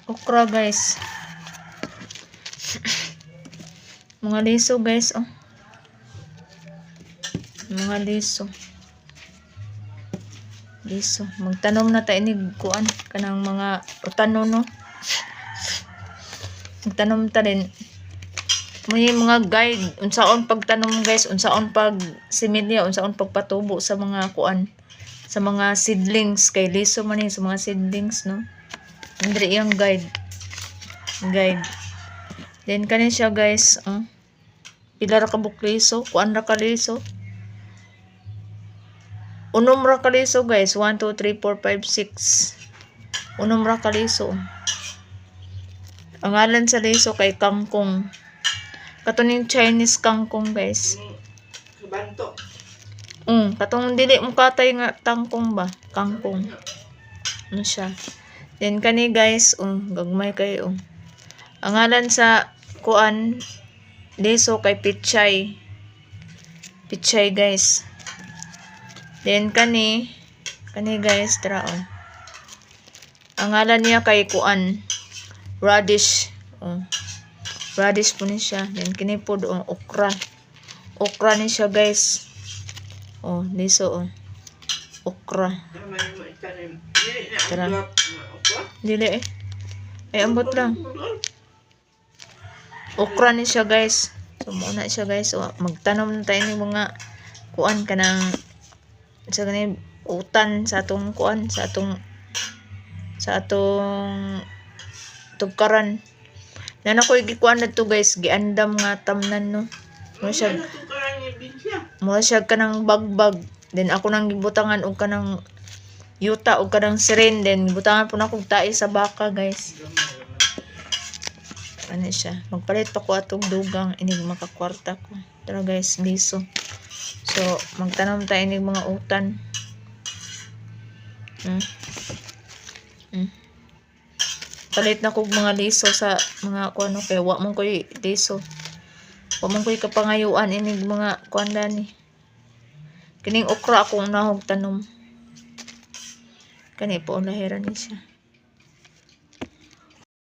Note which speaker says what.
Speaker 1: okra guys. Mga liso guys, oh. Mga liso. Liso. Magtanom na tayo ni kuan kanang mga utano no. Magtanom ta din. May mga guide unsaon pagtanom guys, unsaon pag similya, unsaon pagpatubo sa mga kuan, sa mga seedlings kay liso man ni sa mga seedlings no. Andre yung guide. Then kani siya guys, pila ra ka bukliso, kuan ra ka liso. Unom ra ka liso guys, 1 2 3 4 5 6. Unom ra ka liso. Ang ngalan sa liso kay kangkong. Katong Chinese kangkong guys.
Speaker 2: Banto.
Speaker 1: Katong dili mo katay nga tangkong ba? Kangkong. Ano siya? Then kani guys, gagmay kayo. Ang ngalan sa kuan liso kay pichay. Pichay guys. Then kani guys, tara ang ngalan niya kay kuan radish. Radish po ni siya. Then kini po okra. Okra ni siya guys. Liso okra. Tara. Dili ay ambot lang. Okra ni siya guys. So muna siya guys. Magtanom na tayo ng mga kuan kanang sa ganing utan sa atong kuan, sa atong tugkaran. Nan ako gikuan na to guys, giandam nga tamnan no. Mo siya kanang bagbag. Then ako nang gibutangan og kanang yuta og kanang sirin, then gibutangan po na kog tae sa baka guys. Ano siya? Magpalit pa ko atong dugang inig makakwarta ko. Tara guys, liso. So, magtanom tayo inig mga utan. Palit na kog mga liso sa mga kuano kay wa mong koy liso. Wa mong koy kapangayuan inig mga kuanda ni. Kining okra akong nahog tanom. Kani po lahiran ni siya.